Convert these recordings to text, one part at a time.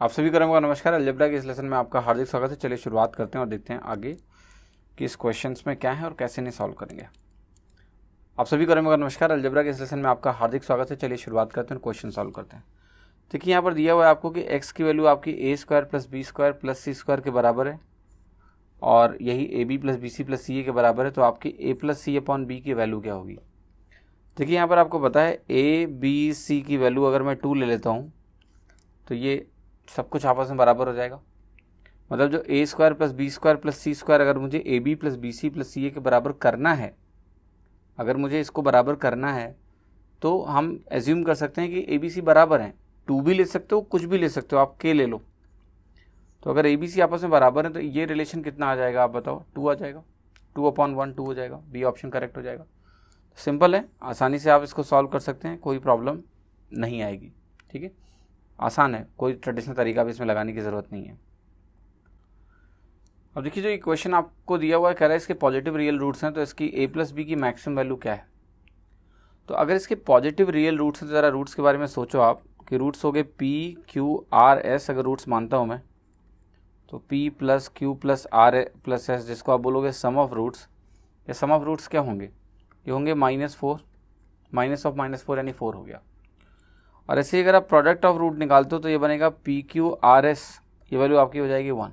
आप सभी को नमस्कार। अलजेब्रा के इस लेसन में आपका हार्दिक स्वागत है। चलिए शुरुआत करते हैं और देखते हैं आगे कि इस क्वेश्चंस में क्या है और कैसे इन्हें सॉल्व करेंगे। आप सभी को नमस्कार। अलजेब्रा के इस लेसन में आपका हार्दिक स्वागत है। चलिए शुरुआत करते हैं, क्वेश्चन सॉल्व करते हैं। देखिए यहाँ पर दिया हुआ है आपको कि x की वैल्यू आपकी a square plus B square plus C square के बराबर है और यही A B plus B C plus C A के बराबर है। तो आपकी a plus C upon B की वैल्यू क्या होगी। देखिए यहाँ पर आपको पता है a b c की वैल्यू अगर मैं 2 ले लेता हूँ तो ये सब कुछ आपस में बराबर हो जाएगा। मतलब जो a square plus B square plus C square अगर मुझे A B plus B C plus C A के बराबर करना है, अगर मुझे इसको बराबर करना है तो हम एज्यूम कर सकते हैं कि ए बी सी बराबर हैं। 2 भी ले सकते हो, कुछ भी ले सकते हो, आप के ले लो। तो अगर ए बी सी आपस में बराबर है तो ये रिलेशन कितना आ जाएगा, आप बताओ। 2 आ जाएगा, 2/1 2 हो जाएगा। बी ऑप्शन करेक्ट हो जाएगा। सिंपल है, आसानी से आप इसको सॉल्व कर सकते हैं, कोई प्रॉब्लम नहीं आएगी। ठीक है, आसान है, कोई ट्रेडिशनल तरीका भी इसमें लगाने की ज़रूरत नहीं है। अब देखिए जो इक्वेशन आपको दिया हुआ है, कह रहा है इसके पॉजिटिव रियल रूट्स हैं, तो इसकी a प्लस बी की मैक्सिमम वैल्यू क्या है। तो अगर इसके पॉजिटिव रियल रूट्स हैं तो ज़रा रूट्स के बारे में सोचो आप कि रूट्स हो गए p q r s। अगर रूट्स मानता हूँ मैं तो p plus q plus r plus s, जिसको आप बोलोगे सम ऑफ रूट्स। या सम ऑफ रूट्स क्या होंगे, ये होंगे -4, माइनस ऑफ -4 यानी 4 हो गया। और ऐसे ही अगर आप प्रोडक्ट ऑफ रूट निकालते हो तो ये बनेगा पी क्यू आर एस, ये वैल्यू आपकी हो जाएगी 1।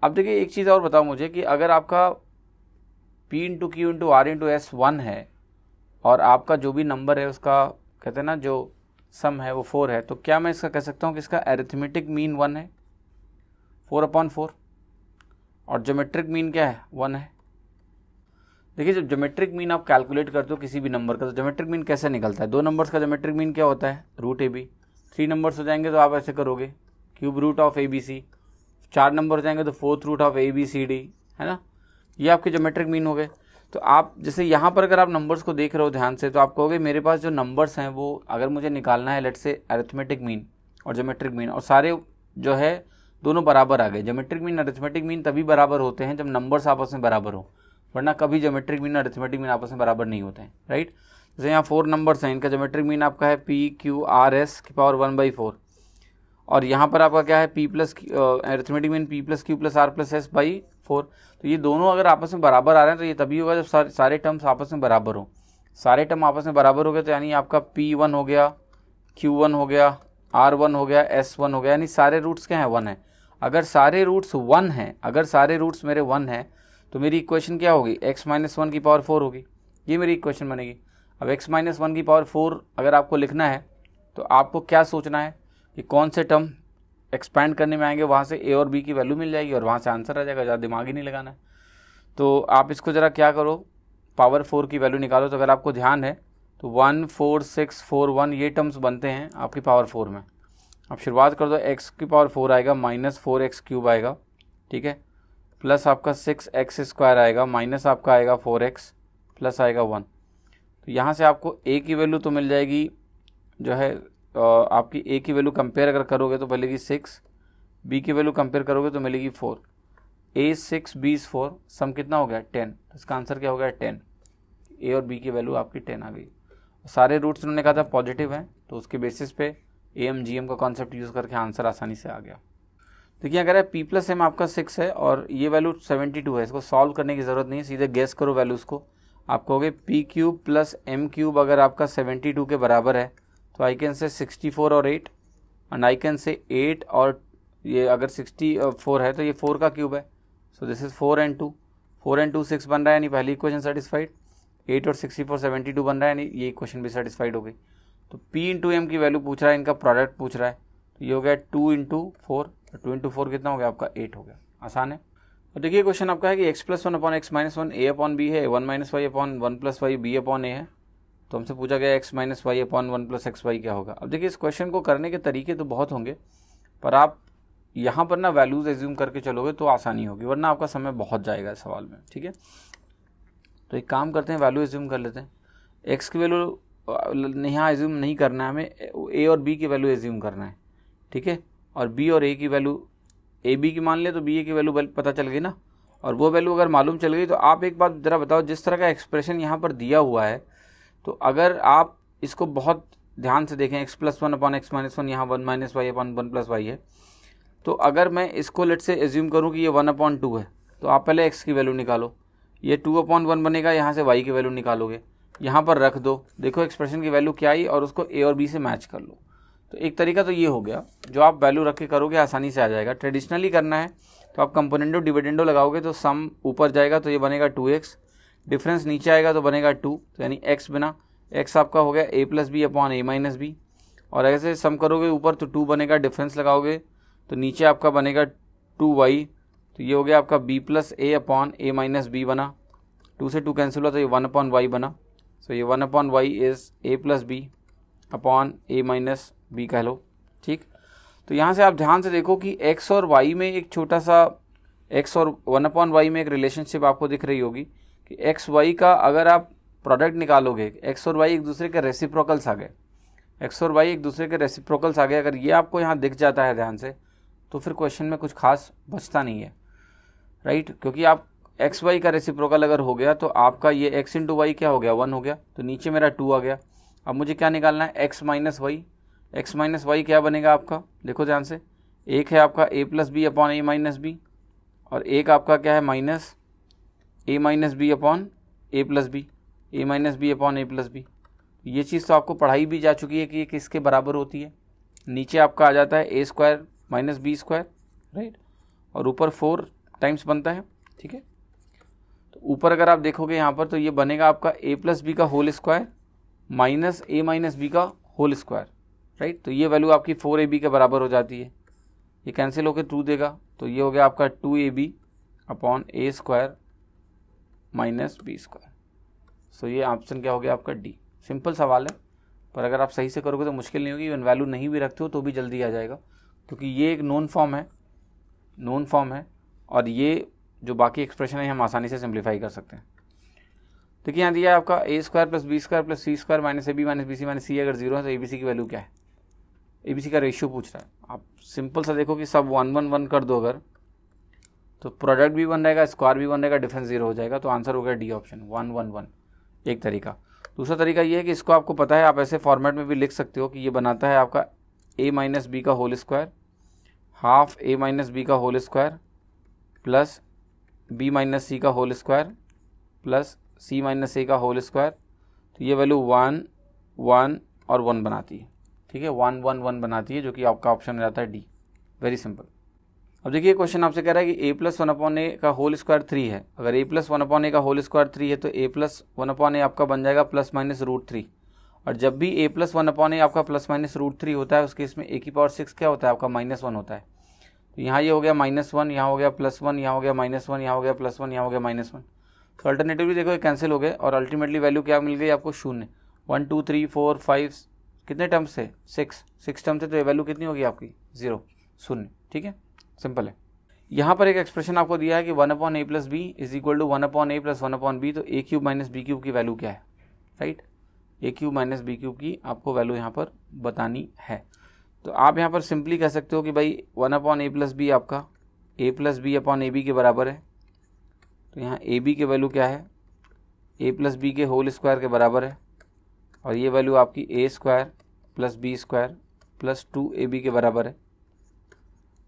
अब देखिए एक चीज़ और बताओ मुझे कि अगर आपका p into Q into R into S 1 है और आपका जो भी नंबर है उसका कहते हैं ना जो सम है वो 4 है, तो क्या मैं इसका कह सकता हूँ कि इसका एरिथमेटिक मीन 1 है, 4/4, और ज्योमेट्रिक मीन क्या है, 1 है। देखिए जब ज्योमेट्रिक मीन आप कैलकुलेट करते हो किसी भी नंबर का तो ज्योमेट्रिक मीन कैसे निकलता है। 2 नंबर्स का ज्योमेट्रिक मीन क्या होता है, रूट ए बी। 3 नंबर्स हो जाएंगे तो आप ऐसे करोगे cube root of A B C. 4 number हो जाएंगे तो 4th root of A B C D, है ना। ये आपके ज्योमेट्रिक मीन हो गए। तो आप जैसे यहाँ पर अगर आप नंबर्स को देख रहे हो ध्यान से तो आप कहोगे मेरे पास जो नंबर्स हैं वो अगर मुझे निकालना है लेट से अरिथमेटिक मीन और ज्योमेट्रिक मीन, और सारे जो है दोनों बराबर आ गए। ज्योमेट्रिक मीन अरिथमेटिक मीन तभी बराबर होते हैं जब नंबर्स आपस में बराबर हो, वरना कभी ज्योमेट्रिक मीन और अरिथमेटिक मीन आपस में बराबर नहीं होते हैं, राइट। जैसे यहाँ 4 नंबर्स हैं, इनका ज्योमेट्रिक मीन आपका है पी क्यू आर एस की पावर 1/4, और यहाँ पर आपका क्या है P plus arithmetic mean P plus Q plus R plus S by 4। तो ये दोनों अगर आपस में बराबर आ रहे हैं तो ये तभी होगा जब सारे टर्म्स आपस में बराबर हो। सारे टर्म आपस में बराबर हो गए तो यानी आपका P1 हो गया, Q1 हो गया, R1 हो गया, S1 हो गया, यानी सारे रूट्स क्या हैं, 1 है। अगर सारे रूट्स 1 हैं, अगर सारे रूट्स मेरे 1 हैं तो मेरी इक्वेशन क्या होगी, x-1 की पावर 4 होगी। ये मेरी इक्वेशन बनेगी। अब x-1 की पावर 4 अगर आपको लिखना है तो आपको क्या सोचना है कि कौन से टर्म एक्सपैंड करने में आएंगे, वहाँ से a और b की वैल्यू मिल जाएगी और वहाँ से आंसर आ जाएगा। ज़्यादा दिमाग ही नहीं लगाना है। तो आप इसको ज़रा क्या करो, पावर 4 की वैल्यू निकालो। तो अगर आपको ध्यान है तो 1 4 6 4 1 ये टर्म्स बनते हैं आपकी पावर 4 में। अब शुरुआत कर दो, x की पावर 4 आएगा, -4x³ आएगा, ठीक है, प्लस आपका 6x² आएगा, माइनस आपका आएगा 4x, प्लस आएगा 1। तो यहाँ से आपको a की वैल्यू तो मिल जाएगी, जो है आपकी a की वैल्यू कंपेयर अगर करोगे तो मिलेगी 6, b की वैल्यू कंपेयर करोगे तो मिलेगी 4। a 6 b 4, सम कितना हो गया 10। तो इसका आंसर क्या हो गया 10। a और b की वैल्यू आपकी 10 आ गई। सारे रूट्स उन्होंने कहा था पॉजिटिव हैं तो उसके बेसिस पे am-gm का कॉन्सेप्ट यूज़ करके आंसर आसानी से आ गया। देखिए अगर है p प्लस m आपका 6 है और ये वैल्यू 72 है, इसको सॉल्व करने की ज़रूरत नहीं है, सीधे गेस करो वैल्यूज़ को। आप कहोगे p³ प्लस m³ अगर आपका 72 के बराबर है तो आई कैन से 64 और 8, एंड आई कैन से 8 और ये अगर 64 है तो ये 4 का क्यूब है। So this is 4 and 2, 4 and 2 6 बन रहा है, यानी पहली इक्वेशन सेटिस्फाइड। 8 और 64 72 बन रहा है, यानी ये इक्वेशन भी सेटिस्फाइड हो गई। तो p इंटू एम की वैल्यू पूछ रहा है, इनका प्रोडक्ट पूछ रहा है, तो ये हो गया 2 इंटू 4, 2 इंटू 4 कितना हो गया आपका 8 हो गया। आसान है। और देखिए क्वेश्चन आपका है कि x+1 upon x-1 a upon b है, 1 - y upon 1 + y b upon a है। तो हमसे पूछा गया x-y अपॉन 1 + xy क्या होगा। अब देखिए इस क्वेश्चन को करने के तरीके तो बहुत होंगे, पर आप यहाँ पर ना वैल्यूज़ एज्यूम करके चलोगे तो आसानी होगी, वरना आपका समय बहुत जाएगा इस सवाल में, ठीक है। तो एक काम करते हैं, वैल्यू एज्यूम कर लेते हैं। x की वैल्यू यहाँ एज्यूम नहीं करना है हमें, a और b की वैल्यू एज्यूम करना है, ठीक है। और b और a की वैल्यू, a b की मान ले तो b a की वैल्यू पता चल गई ना, और वो वैल्यू अगर मालूम चल गई तो आप एक बात ज़रा बताओ, जिस तरह का एक्सप्रेशन यहाँ पर दिया हुआ है तो अगर आप इसको बहुत ध्यान से देखें x plus one upon x minus one, यहाँ one minus y upon one plus y है। तो अगर मैं इसको लेट से एज्यूम करूँ कि ये वन अपॉन टू है, तो आप पहले x की वैल्यू निकालो, ये टू अपॉन वन बनेगा, यहाँ से y की वैल्यू निकालोगे, यहाँ पर रख दो, देखो एक्सप्रेशन की वैल्यू क्या आई और उसको a और b से मैच कर लो। तो एक तरीका तो ये हो गया, जो आप वैल्यू रख के करोगे आसानी से आ जाएगा। ट्रेडिशनली करना है तो आप कंपोनेंडो डिविडेंडो लगाओगे तो सम ऊपर जाएगा तो ये बनेगा 2x, डिफरेंस नीचे आएगा तो बनेगा 2, तो यानी x बिना x आपका हो गया a plus B upon A minus B, और ऐसे सम करोगे ऊपर तो 2 बनेगा, डिफरेंस लगाओगे तो नीचे आपका बनेगा 2y, तो ये हो गया आपका b plus A upon A minus B बना, 2 से 2 कैंसिल हुआ तो ये 1 अपॉन वाई बना। सो ये 1 upon Y is A plus B upon A minus B कह लो, ठीक। तो यहाँ से आप ध्यान से देखो कि x और y में एक छोटा सा x और 1 अपॉन वाई में एक रिलेशनशिप आपको दिख रही होगी कि x y का अगर आप प्रोडक्ट निकालोगे, x और y एक दूसरे के रेसिप्रोकल्स आ गए, x और y एक दूसरे के रेसिप्रोकल्स आ गए, अगर ये आपको यहाँ दिख जाता है ध्यान से, तो फिर क्वेश्चन में कुछ खास बचता नहीं है, राइट। क्योंकि आप एक्स वाई का रेसिप्रोकल अगर हो गया तो आपका ये एक्स इंटू वाई क्या हो गया, 1 हो गया, तो नीचे मेरा 2 आ गया। अब मुझे क्या निकालना है, एक्स माइनस वाई क्या बनेगा आपका, देखो ध्यान से, एक है आपका a plus B upon A minus B, और एक आपका क्या है माइनस ए माइनस बी अपॉन ए प्लस बी, ए माइनस बी अपॉन ए प्लस बी। ये चीज़ तो आपको पढ़ाई भी जा चुकी है कि ये किसके बराबर होती है। नीचे आपका आ जाता है a square minus b square, right, और ऊपर 4 टाइम्स बनता है, ठीक है। तो ऊपर अगर आप देखोगे यहाँ पर तो ये बनेगा आपका ए प्लस बी का होल स्क्वायर माइनस ए माइनस बी का होल स्क्वायर, राइट। तो ये वैल्यू आपकी 4ab के बराबर हो जाती है, ये कैंसिल होकर 2 देगा, तो ये हो गया आपका 2ab अपॉन ए स्क्वायर माइनस बी स्क्वायर। सो ये ऑप्शन क्या हो गया आपका डी। सिंपल सवाल है, पर अगर आप सही से करोगे तो मुश्किल नहीं होगी, इवन वैल्यू नहीं भी रखते हो तो भी जल्दी आ जाएगा, क्योंकि ये एक नोन फॉर्म है और ये जो बाकी एक्सप्रेशन है हम आसानी से सिंप्लीफाई कर सकते हैं। देखिए यहाँ दिया है आपका a square plus B square plus C square minus a b minus b c minus c, अगर 0 है तो ए बी सी की वैल्यू क्या है, ए बी सी का रेशियो पूछ रहा है। आप सिंपल सा देखो कि सब 1 1 1 कर दो अगर, तो प्रोडक्ट भी 1 रहेगा, स्क्वायर भी 1 रहेगा, डिफरेंस 0 हो जाएगा, तो आंसर हो गया डी ऑप्शन 1 1 1, एक तरीका। दूसरा तरीका ये है कि इसको आपको पता है, आप ऐसे फॉर्मेट में भी लिख सकते हो कि ये बनाता है आपका a माइनस बी का whole square half a minus b का whole square plus b minus c का whole square plus c minus a का होल स्क्वायर। तो ये वैल्यू 1 1 और 1 बनाती है, ठीक है, 1 1 1 बनाती है, जो कि आपका ऑप्शन रहता है डी। Very simple. अब देखिए क्वेश्चन आपसे कह रहा है कि a प्लस 1 अपॉन ए का होल स्क्वायर 3 है। अगर a प्लस 1 अपॉन ए का होल स्क्वायर 3 है तो a प्लस 1 अपॉन ए आपका बन जाएगा प्लस माइनस रूट 3, और जब भी a प्लस 1 अपॉन ए आपका प्लस माइनस रूट 3 होता है उस केस में a की पावर 6 क्या होता है आपका -1 होता है। तो यहाँ ये हो गया -1, यहाँ हो गया +1, यहाँ हो गया -1, यहाँ हो गया +1, यहाँ हो गया -1। तो अल्टरनेटिवली देखो ये कैंसिल हो गए और अल्टीमेटली वैल्यू क्या मिल गई आपको, 0। 1 2 3 4 5 कितने टर्म्स थे, 6 टर्म्स थे, तो ये वैल्यू कितनी होगी आपकी 0 0, ठीक है, सिंपल है। यहाँ पर एक एक्सप्रेशन आपको दिया है कि 1 upon A plus B is equal to 1 upon A plus 1 upon B, तो ए क्यूब माइनस बी क्यूब की वैल्यू क्या है, right, A cube minus B cube की आपको वैल्यू यहाँ पर बतानी है। तो आप यहाँ पर सिंपली कह सकते हो कि भाई 1 अपॉन ए प्लस बी आपका a plus B upon a b के बराबर है। तो यहाँ ए बी की वैल्यू क्या है, ए प्लस बी के होल स्क्वायर के बराबर है, और ये वैल्यू आपकी a square plus B square plus 2ab के बराबर है।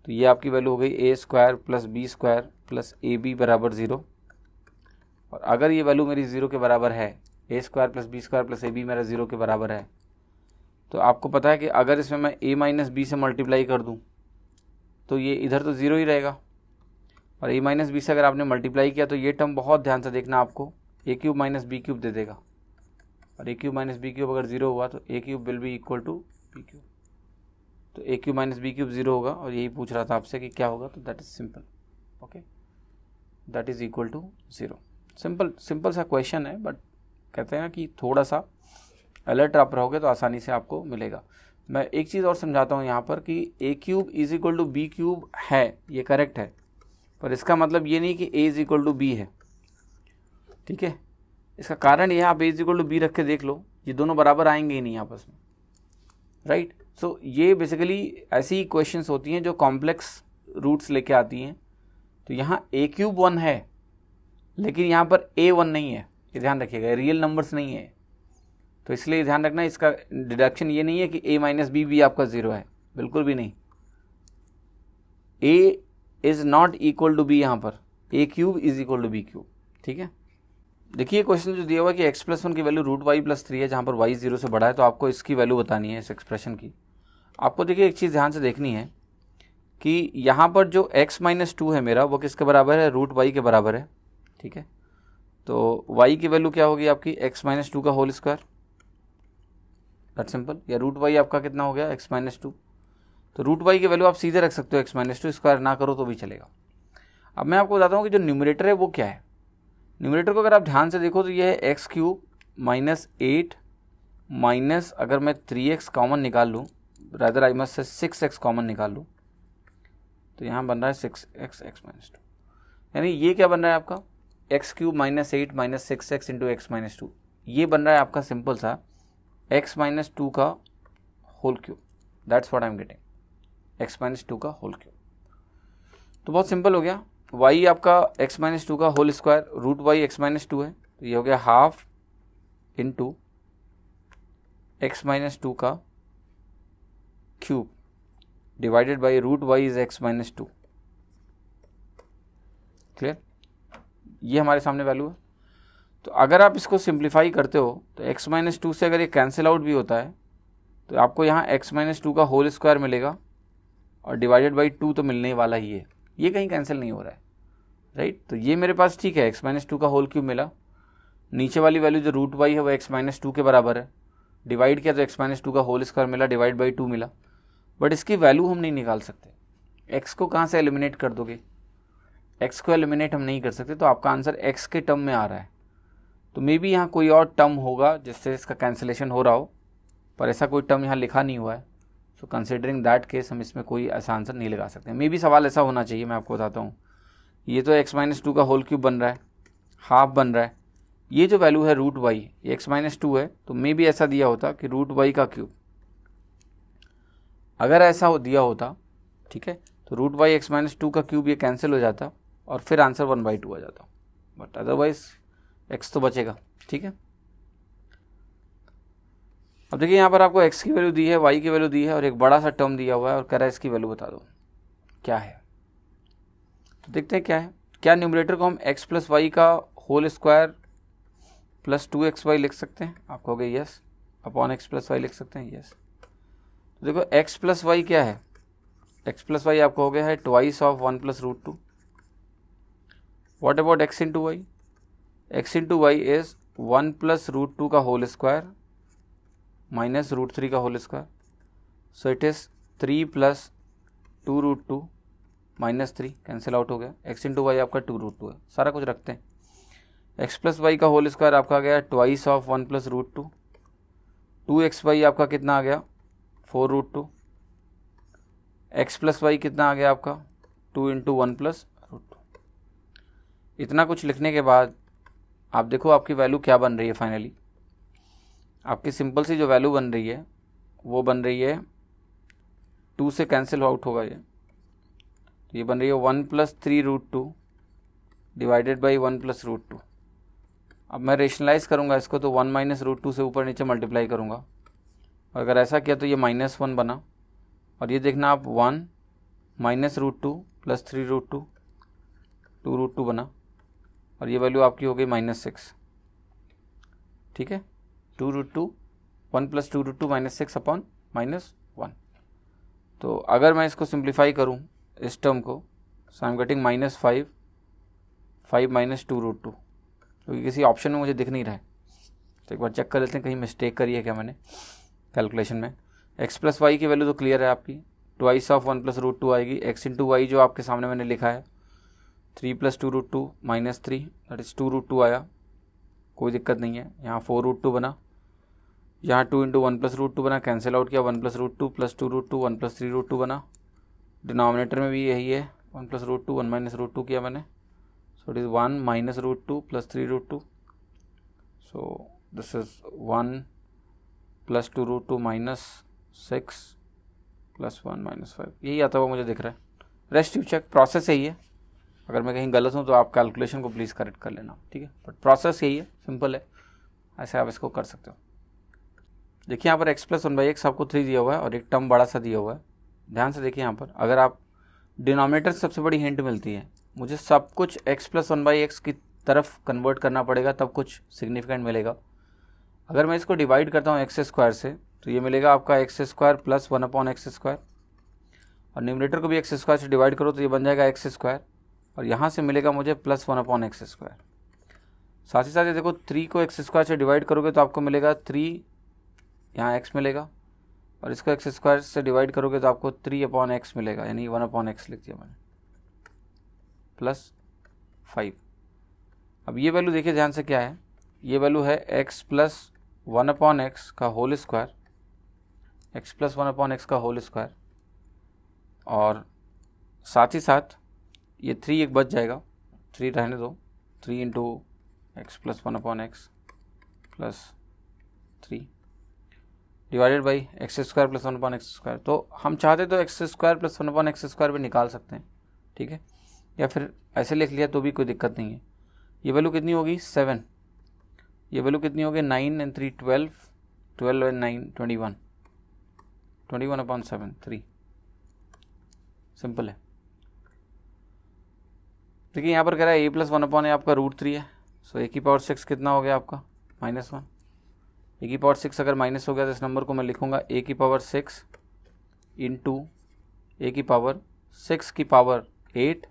तो ये आपकी वैल्यू हो गई a square plus B square plus a b बराबर 0। और अगर ये वैल्यू मेरी 0 के बराबर है, a square plus B square plus a b मेरा 0 के बराबर है, तो आपको पता है कि अगर इसमें मैं a माइनस बी से मल्टीप्लाई कर दूं तो ये इधर तो 0 ही रहेगा, और a माइनस बी से अगर आपने मल्टीप्लाई किया तो ये टर्म बहुत ध्यान से देखना, आपको a cube minus B cube दे देगा, और a cube minus B cube अगर 0 हुआ तो ए cube will be equal to B cube. तो ए क्यूब माइनस बी क्यूब 0 होगा, और यही पूछ रहा था आपसे कि क्या होगा, तो that is simple, okay, that is equal to 0। Simple सा क्वेश्चन है, बट कहते हैं ना कि थोड़ा सा अलर्ट आप रहोगे तो आसानी से आपको मिलेगा। मैं एक चीज़ और समझाता हूँ यहाँ पर कि a cube is equal to B cube है, ये करेक्ट है, पर इसका मतलब ये नहीं कि ए इज इक्वल टू बी है, ठीक है। इसका कारण ये है, आप ए इज इक्वल टू बी रख के देख लो, ये दोनों बराबर आएंगे ही नहीं आपस में, राइट। सो ये बेसिकली ऐसी क्वेश्चंस होती हैं जो कॉम्प्लेक्स रूट्स लेके आती हैं। तो यहाँ ए क्यूब 1 है, लेकिन यहाँ पर ए 1 नहीं है, ये ध्यान रखिएगा, रियल नंबर्स नहीं है। तो इसलिए ध्यान रखना, इसका डिडक्शन ये नहीं है कि a माइनस बी भी आपका 0 है, बिल्कुल भी नहीं। a is not equal to B, यहाँ पर a cube is equal to B cube, ठीक है। देखिए क्वेश्चन जो दिया हुआ है कि x+1 की वैल्यू √y+3 है, जहाँ पर y 0 से बड़ा है, तो आपको इसकी वैल्यू बतानी है, इस एक्सप्रेशन की। आपको देखिए एक चीज़ ध्यान से देखनी है कि यहाँ पर जो x-2 है मेरा, वो किसके बराबर है, √y के बराबर है, ठीक है। तो y की वैल्यू क्या होगी आपकी, x-2 का होल स्क्वायर, दैट सिंपल, या √y आपका कितना हो गया, x-2। तो √y की वैल्यू आप सीधे रख सकते हो, x-2, स्क्वायर ना करो तो भी चलेगा। अब मैं आपको बताता हूँ कि जो न्यूमरेटर है वो क्या है। न्यूमरेटर को अगर आप ध्यान से देखो तो ये है x³ माइनस 8 माइनस, अगर मैं 3x कॉमन निकाल लूँ, rather I must say 6x common निकाल लूँ, तो यहाँ बन रहा है 6x x-2, यानी ये क्या बन रहा है आपका, x³ minus 8 minus 6x into x-2, ये बन रहा है आपका सिंपल सा x-2 का whole cube, that's what I am getting, x-2 का होल क्यूब। तो बहुत सिंपल हो गया, y आपका x-2 का होल स्क्वायर, √y x-2 है, तो ये हो गया हाफ इंटू x-2 का cube divided by √y is x-2, clear. ये हमारे सामने वैल्यू है। तो अगर आप इसको सिंप्लीफाई करते हो तो x-2 से अगर ये कैंसिल आउट भी होता है तो आपको यहाँ x-2 का होल स्क्वायर मिलेगा और डिवाइडेड बाई 2 तो मिलने वाला ही है, ये कहीं कैंसिल नहीं हो रहा है, राइट। तो ये मेरे पास ठीक है, x-2 का होल क्यूब मिला, नीचे वाली वैल्यू जो √y है वो x-2 के बराबर है, डिवाइड किया तो x-2 का होल स्क्वायर मिला, डिवाइड बाई 2 मिला, बट इसकी वैल्यू हम नहीं निकाल सकते। x को कहाँ से एलिमिनेट कर दोगे, x को एलिमिनेट हम नहीं कर सकते, तो आपका आंसर x के टर्म में आ रहा है। तो मे बी यहाँ कोई और टर्म होगा जिससे इसका कैंसिलेशन हो रहा हो, पर ऐसा कोई टर्म यहाँ लिखा नहीं हुआ है। सो कंसिडरिंग दैट केस हम इसमें कोई ऐसा आंसर नहीं लगा सकते। मे बी सवाल ऐसा होना चाहिए, मैं आपको बताता हूँ। ये तो x-2 का होल क्यूब बन रहा है, हाफ बन रहा है, ये जो वैल्यू है √y, ये x-2 है, तो मे बी ऐसा दिया होता कि √y का क्यूब, अगर ऐसा दिया होता, ठीक है, तो √y x-2 का क्यूब ये कैंसिल हो जाता और फिर आंसर 1/2 आ जाता, बट अदरवाइज x तो बचेगा, ठीक है। अब देखिए यहाँ पर आपको x की वैल्यू दी है, y की वैल्यू दी है और एक बड़ा सा टर्म दिया हुआ है और कह रहा है इसकी वैल्यू बता दो क्या है। तो देखते हैं क्या है। क्या न्यूमरेटर को हम x प्लस वाई का होल स्क्वायर प्लस 2xy लिख सकते हैं, आप कहोगे yes, upon x plus Y लिख सकते हैं, यस। तो देखो x प्लस वाई क्या है, x प्लस वाई आपको हो गया है twice of 1 plus √2। What about x into Y, x into Y is 1 plus √2 का होल स्क्वायर माइनस √3 का whole square, so it is 3 plus 2√2 minus 3, cancel out हो गया। x इंटू वाई आपका 2√2 है, सारा कुछ रखते हैं। x प्लस वाई का होल स्क्वायर आपका आ गया ट्वाइस ऑफ 1 प्लस √2, 2xy आपका कितना आ गया 4√2, x प्लस वाई कितना आ गया आपका 2 इंटू 1 प्लस √2। इतना कुछ लिखने के बाद आप देखो आपकी वैल्यू क्या बन रही है। फाइनली आपकी सिंपल सी जो वैल्यू बन रही है वो बन रही है 2 से कैंसिल आउट होगा ये बन रही है 1 प्लस 3√2 डिवाइडेड बाई 1 प्लस √2। अब मैं रेशनलाइज करूँगा इसको तो 1 माइनस √2 से ऊपर नीचे मल्टीप्लाई करूँगा, अगर ऐसा किया तो ये -1 बना, और ये देखना आप 1 माइनस √2 प्लस 3√2 2√2 बना, और ये वैल्यू आपकी हो गई -6, ठीक है। 2√2 1 प्लस 2√2 -6 अपॉन -1। तो अगर मैं इसको सिंप्लीफाई करूँ इस टर्म को, सो आई एम गेटिंग -5 माइनस 2√2, क्योंकि किसी ऑप्शन में मुझे दिख नहीं रहा है, तो एक बार चेक कर लेते हैं कहीं मिस्टेक करी है क्या मैंने कैलकुलेशन में। x प्लस वाई की वैल्यू तो क्लियर है आपकी, ट्वाइस ऑफ 1 प्लस √2 आएगी। x इंटू वाई जो आपके सामने मैंने लिखा है 3 प्लस 2√2 -3 दैट इज़ 2√2 आया, कोई दिक्कत नहीं है। यहाँ 4√2 बना, यहाँ 2 इंटू 1 प्लस √2 बना, कैंसिल आउट किया 1 प्लस √2 प्लस 2√2 1 प्लस 3√2 बना। डिनोमिनेटर में भी यही है 1 प्लस √2 1 माइनस √2 किया मैंने, सो it is 1 minus √2 plus 3√2, so this is 1 plus 2√2 -6 plus 1 -5, यही आता हुआ मुझे दिख रहा है। रेस्ट यू चेक, प्रोसेस यही है। अगर मैं कहीं गलत हूँ तो आप कैलकुलेशन को प्लीज़ करेक्ट कर लेना, ठीक है, बट प्रोसेस यही है, सिंपल है, ऐसे आप इसको कर सकते हो। देखिए यहाँ पर x प्लस 1/x आपको 3 दिया हुआ है और एक टर्म बड़ा सा दिया हुआ है। ध्यान से देखिए यहाँ पर, अगर आप डिनोमिनेटर से सबसे बड़ी हिंट मिलती है, मुझे सब कुछ x प्लस 1/x की तरफ कन्वर्ट करना पड़ेगा तब कुछ सिग्निफिकेंट मिलेगा। अगर मैं इसको डिवाइड करता हूँ एक्स स्क्वायर से तो ये मिलेगा आपका x square plus 1/x square, और न्यूमरेटर को भी एक्स स्क्वायर से डिवाइड करो तो ये बन जाएगा एक्स स्क्वायर, और यहाँ से मिलेगा मुझे प्लस 1/x स्क्वायर। साथ ही साथ ये देखो 3 को एक्स स्क्वायर से डिवाइड करोगे तो आपको मिलेगा 3, यहाँ x मिलेगा, और इसको एक्स स्क्वायर से डिवाइड करोगे तो आपको 3/x मिलेगा, यानी 1/x लिख दिया मैंने, प्लस 5। अब ये वैल्यू देखिए ध्यान से क्या है, ये वैल्यू है x प्लस 1/x का whole square, x plus 1/x का होल स्क्वायर, और साथ ही साथ ये 3 एक बच जाएगा, 3 रहने दो, 3 into x plus 1/x plus 3 divided by x square plus 1/x square. तो हम चाहते तो x square plus 1/x square भी निकाल सकते हैं, ठीक है, या फिर ऐसे लिख लिया तो भी कोई दिक्कत नहीं है। ये वैल्यू कितनी होगी 7, ये वैल्यू कितनी होगी 9 and 3 12, 12 and 9 21, 21/7 3। सिंपल है। देखिए यहाँ पर कह रहा है a प्लस 1/a आपका √3 है, सो a की पावर 6 कितना हो गया आपका -1। a की पावर 6 अगर माइनस हो गया तो इस नंबर को मैं लिखूंगा a की पावर 6 इंटू a की पावर 6 की पावर 8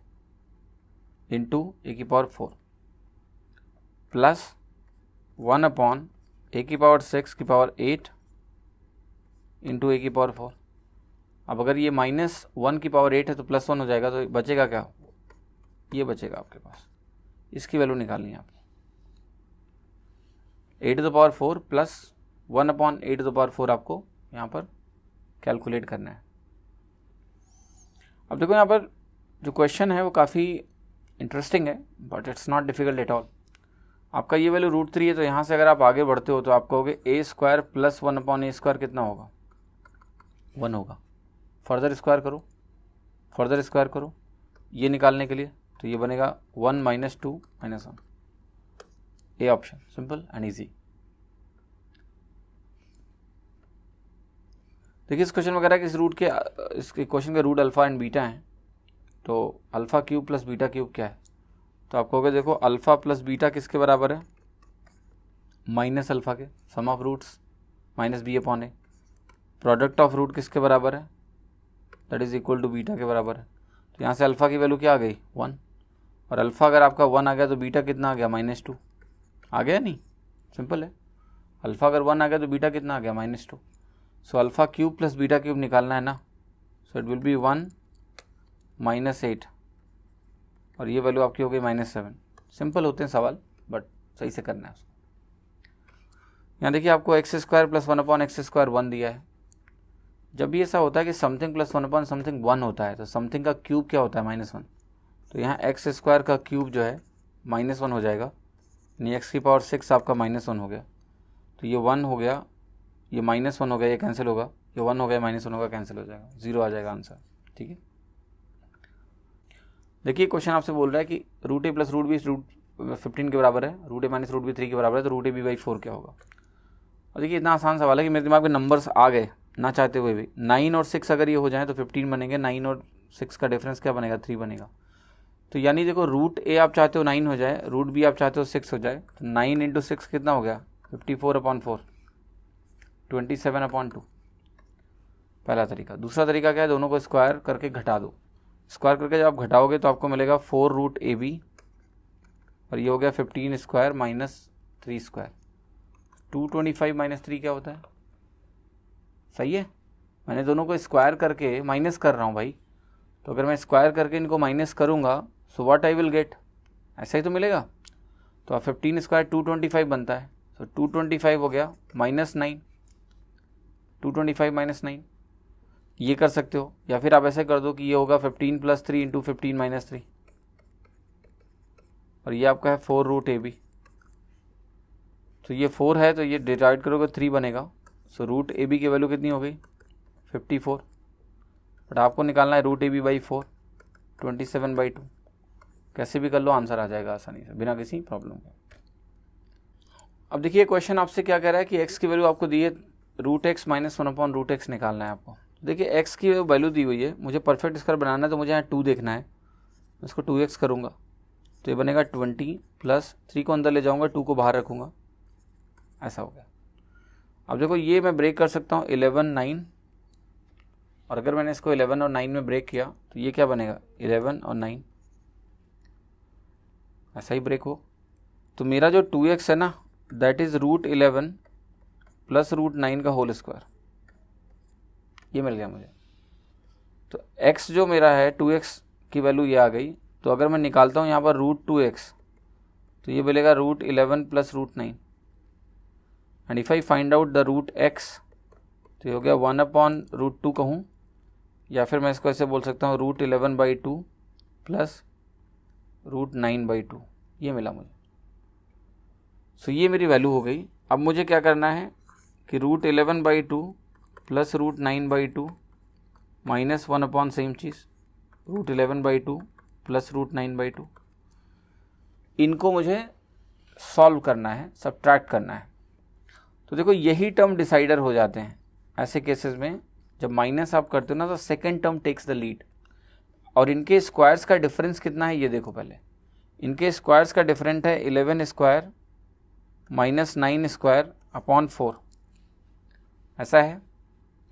इंटू a की पावर 4 प्लस 1/a की पावर 6 की पावर 8 इंटू a की पावर 4। अब अगर ये -1 की पावर 8 है तो +1 हो जाएगा, तो बचेगा क्या, ये बचेगा आपके पास, इसकी वैल्यू निकालनी है आपको। 8⁴ प्लस 1/8⁴ आपको यहाँ पर कैलकुलेट करना है। अब देखो यहाँ पर जो क्वेश्चन है वो काफ़ी इंटरेस्टिंग है, but it's not difficult at all. आपका ये वैल्यू √3 है, तो यहाँ से अगर आप आगे बढ़ते हो तो आप कहोगे a² प्लस 1/a² कितना होगा, 1 होगा। फर्दर स्क्वायर करो ये निकालने के लिए, तो ये बनेगा 1 - 2 - 1, A option, simple and easy. देखिए इस क्वेश्चन में कह रहा है कि इस क्वेश्चन के रूट अल्फा एंड बीटा हैं, तो alpha cube plus beta cube क्या है, तो आप कहोगे देखो अल्फा प्लस बीटा किसके बराबर है, माइनस अल्फा के, sum of roots -b/a। Product of root किसके बराबर है, that is equal to beta के बराबर है। तो यहाँ से अल्फा की वैल्यू क्या आ गई 1, और अल्फा अगर आपका 1 आ गया तो बीटा कितना आ गया -2 आ गया, नहीं सिंपल है। अल्फा अगर 1 आ गया तो बीटा कितना आ गया -2। So alpha cube plus beta cube निकालना है ना, सो इट विल बी 1 - 8, और ये वैल्यू आपकी हो गई -7। सिंपल होते हैं सवाल, बट सही से करना है उसको। यहाँ देखिए आपको x² प्लस 1/x² 1 दिया है। जब भी ऐसा होता है कि समथिंग प्लस 1/समथिंग 1 होता है, तो समथिंग का क्यूब क्या होता है -1, तो यहाँ x² का क्यूब जो है -1 हो जाएगा, यानी x की पावर 6 आपका -1 हो गया, तो ये 1 हो गया, ये -1 हो गया, ये कैंसिल होगा, ये 1 हो गया, -1 होगा, कैंसिल हो जाएगा, 0 आ जाएगा आंसर, ठीक है। देखिए क्वेश्चन आपसे बोल रहा है कि √a प्लस √b √15 के बराबर है, √a माइनस √b 3 के बराबर है, तो √ab/4 क्या होगा। और देखिए इतना आसान सवाल है कि मेरे दिमाग में नंबर्स आ गए ना चाहते हुए भी। 9 और 6 अगर ये हो जाए तो 15 बनेंगे, 9 और 6 का डिफरेंस क्या बनेगा 3 बनेगा। तो यानी देखो √a आप चाहते हो 9 हो जाए, √b आप चाहते हो 6 हो जाए, तो 9 × 6 कितना हो गया 54/4, 27/2 पहला तरीका। दूसरा तरीका क्या है, दोनों को स्क्वायर करके घटा दो। स्क्वायर करके जब आप घटाओगे तो आपको मिलेगा 4√ab, और ये हो गया 15² - 3²। 225 - 3 क्या होता है, सही है। मैंने दोनों को स्क्वायर करके माइनस कर रहा हूँ भाई, तो अगर मैं स्क्वायर करके इनको माइनस करूँगा so what I will get, ऐसा ही तो मिलेगा। तो आप 15² 225 बनता है, तो 225 हो गया -9, 225 - 9 ये कर सकते हो, या फिर आप ऐसे कर दो कि ये होगा 15 + 3 × 15 - 3, और ये आपका है 4√ab। तो ये 4 है तो ये डिवाइड करोगे 3 बनेगा, सो √ab की वैल्यू कितनी हो गई 54, बट आपको निकालना है √ab/4 27/2। कैसे भी कर लो आंसर आ जाएगा आसानी से बिना किसी प्रॉब्लम के। अब देखिए क्वेश्चन आपसे क्या कह रहा है कि x की वैल्यू आपको दी है रूट एक्स माइनस 1/√x निकालना है आपको। देखिए x की वैल्यू दी हुई है, मुझे परफेक्ट स्क्वायर बनाना है तो मुझे यहाँ 2 देखना है, इसको 2x करूँगा तो ये बनेगा 20 प्लस 3 को अंदर ले जाऊँगा, 2 को बाहर रखूँगा, ऐसा हो गया। अब देखो ये मैं ब्रेक कर सकता हूँ 11 9, और अगर मैंने इसको 11 और 9 में ब्रेक किया तो ये क्या बनेगा 11 और 9, ऐसा ही ब्रेक हो। तो मेरा जो 2x है ना दैट इज़ √11 प्लस √9 का होल स्क्वायर, ये मिल गया मुझे। तो x जो मेरा है 2x की वैल्यू ये आ गई, तो अगर मैं निकालता हूँ यहाँ पर √2x तो ये मिलेगा √11 plus √9, and if I find out the √x तो ये हो गया 1/√2 कहूँ, या फिर मैं इसको ऐसे बोल सकता हूँ √11/2 प्लस √9/2, ये मिला मुझे। सो ये मेरी वैल्यू हो गई। अब मुझे क्या करना है कि √11/2 प्लस √9/2 माइनस 1 सेम चीज़ √11/2 प्लस √9/2, इनको मुझे सॉल्व करना है, सब्ट्रैक्ट करना है। तो देखो यही टर्म डिसाइडर हो जाते हैं ऐसे केसेस में, जब माइनस आप करते हो ना तो second term takes the lead. और इनके स्क्वायर्स का डिफरेंस कितना है ये देखो पहले, इनके स्क्वायर्स का डिफरेंट है 11 स्क्वायर माइनस 9 स्क्वायर अपॉन 4, ऐसा है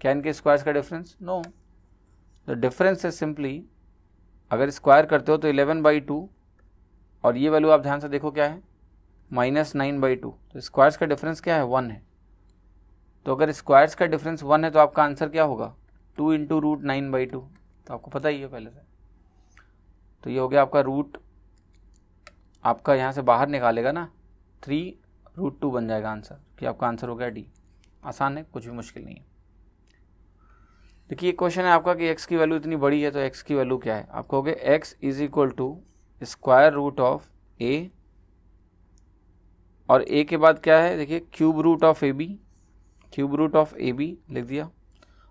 क्या इनके स्क्वायर्स का difference? No, the difference is simply, अगर स्क्वायर करते हो तो 11/2 और ये वैल्यू आप ध्यान से देखो क्या है -9/2, तो स्क्वायर्स का डिफरेंस क्या है 1 है। तो अगर स्क्वायर्स का डिफरेंस 1 है तो आपका आंसर क्या होगा 2 इंटू √9/2, तो आपको पता ही है पहले से। तो ये हो गया आपका रूट, आपका यहाँ से बाहर निकालेगा ना 3√2 बन जाएगा आंसर, कि आपका आंसर हो गया डी। आसान है, कुछ भी मुश्किल नहीं है। देखिए क्वेश्चन है आपका कि x की वैल्यू इतनी बड़ी है तो x की वैल्यू क्या है। आप कहोगे x is equal to square root of a, और a के बाद क्या है देखिए cube root of ab, cube root of ab लिख दिया।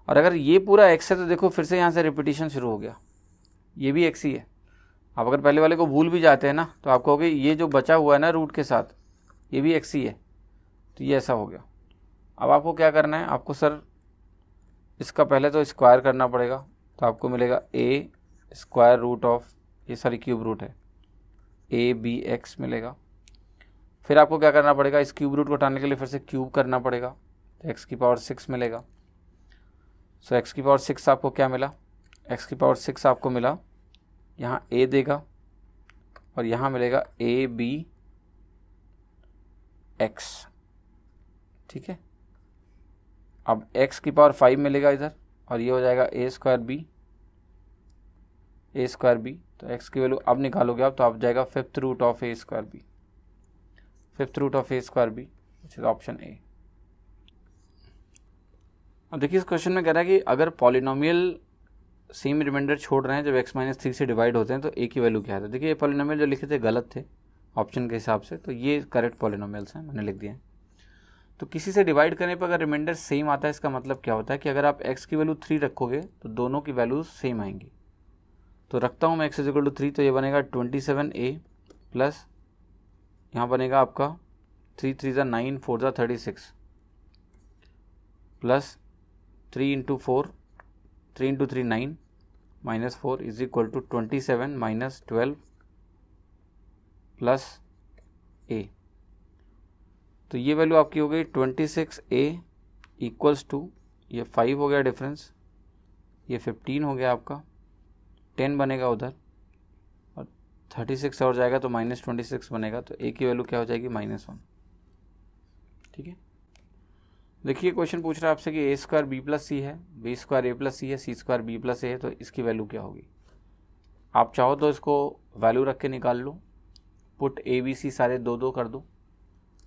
और अगर ये पूरा x है तो देखो फिर से यहाँ से रिपीटिशन शुरू हो गया, ये भी x ही है। आप अगर पहले वाले को भूल भी जाते हैं ना तो आप कहोगे ये जो बचा हुआ है ना रूट के साथ ये भी x ही है, तो ये ऐसा हो गया। अब आपको क्या करना है, आपको सर इसका पहले तो स्क्वायर करना पड़ेगा, तो आपको मिलेगा a स्क्वायर रूट ऑफ, ये सारी क्यूब रूट है, abx मिलेगा। फिर आपको क्या करना पड़ेगा, इस क्यूब रूट को हटाने के लिए फिर से क्यूब करना पड़ेगा, तो x की पावर 6 मिलेगा। सो x की पावर 6 आपको क्या मिला, x की पावर 6 आपको मिला, यहाँ a देगा और यहाँ मिलेगा abx, ठीक है। अब x की पावर 5 मिलेगा इधर, और ये हो जाएगा a स्क्वायर b, तो x की वैल्यू अब निकालोगे आप तो आप जाएगा 5th root of a square b, 5th root of a square b, which is option A. अब देखिए इस क्वेश्चन में कह रहा है कि अगर पॉलिनोमियल सेम रिमाइंडर छोड़ रहे हैं जब x-3 से डिवाइड होते हैं तो a की वैल्यू क्या है। देखिए ये पॉलिनोमियल जो लिखे थे गलत थे ऑप्शन के हिसाब से, तो ये करेक्ट पॉलिनोमियल्स हैं, मैंने लिख दिए हैं। तो किसी से डिवाइड करने पर अगर रिमाइंडर सेम आता है इसका मतलब क्या होता है कि अगर आप x की वैल्यू 3 रखोगे तो दोनों की वैल्यूज सेम आएंगी। तो रखता हूँ मैं x इक्वल टू 3, तो ये बनेगा 27a प्लस यहाँ बनेगा आपका 3 3 ज़ा 9 4 ज़ा 36 plus 3 into 4 3 into 3 9 minus 4 is equal to 27 minus 12 plus a। तो ये वैल्यू आपकी हो गई 26a इक्वल्स टू, ये 5 हो गया डिफरेंस, ये 15 हो गया आपका, 10 बनेगा उधर और 36 और जाएगा तो -26 बनेगा, तो a की वैल्यू क्या हो जाएगी -1, ठीक है। देखिए क्वेश्चन पूछ रहा है आपसे कि a स्क्वायर b प्लस सी है, b स्क्वायर a प्लस सी है, c square b plus a है, तो इसकी वैल्यू क्या होगी। आप चाहो तो इसको वैल्यू रख के निकाल लो, पुट a b c सारे 2 कर दो,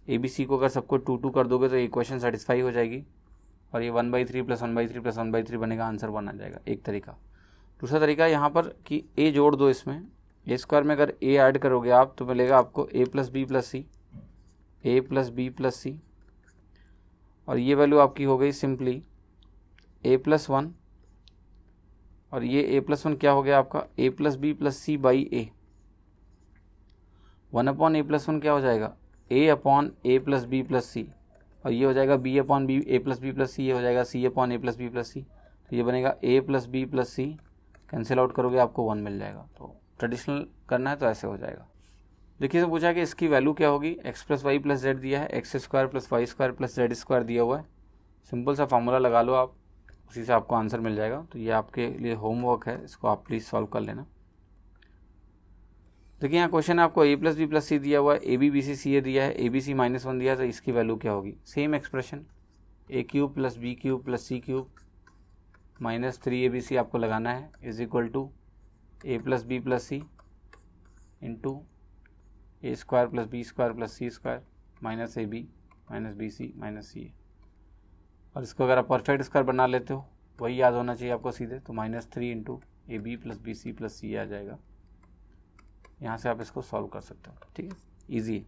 a b c को अगर सबको 2 2 कर दोगे तो इक्वेशन सेटिस्फाई हो जाएगी, और ये 1/3 प्लस 1/3 प्लस 1/3 बनेगा, आंसर 1 आ जाएगा, एक तरीका। दूसरा तरीका यहाँ पर कि a जोड़ दो इसमें, a स्क्वायर में अगर a ऐड करोगे आप तो मिलेगा आपको a plus b plus c, a plus b plus c, और ये वैल्यू आपकी हो गई सिंपली a प्लस 1, और ये a प्लस 1 क्या हो गया आपका a plus b plus c by a, 1/a plus 1 क्या हो जाएगा a upon a plus b plus c, और ये हो जाएगा b upon b a plus b plus c, ये हो जाएगा सी अपॉन ए प्लस बी प्लस सी। तो ये बनेगा a plus b plus c, cancel out करोगे आपको 1 मिल जाएगा। तो ट्रेडिशनल करना है तो ऐसे हो जाएगा। देखिए से पूछा कि इसकी वैल्यू क्या होगी, X plus Y plus Z दिया है, X square plus Y square plus Z square दिया हुआ है। सिंपल सा फार्मूला लगा लो आप, उसी से आपको आंसर मिल जाएगा। तो ये आपके लिए होमवर्क है, इसको आप प्लीज़ सॉल्व कर लेना। देखिए यहाँ क्वेश्चन है आपको ए प्लस बी प्लस सी दिया हुआ है, ए बी बी सी सी ए दिया है, ए बी सी -1 दिया है, तो इसकी वैल्यू क्या होगी। Same expression a cube plus b cube plus c cube -3abc आपको लगाना है is equal to a plus b plus c into a square plus B square plus C square minus a b minus b c minus c a. और इसको अगर आप perfect square बना लेते हो, वही याद होना चाहिए आपको सीधे, तो -3 into a B plus B C plus c आ जाएगा। यहाँ से आप इसको सॉल्व कर सकते हो। ठीक है, ईजी है।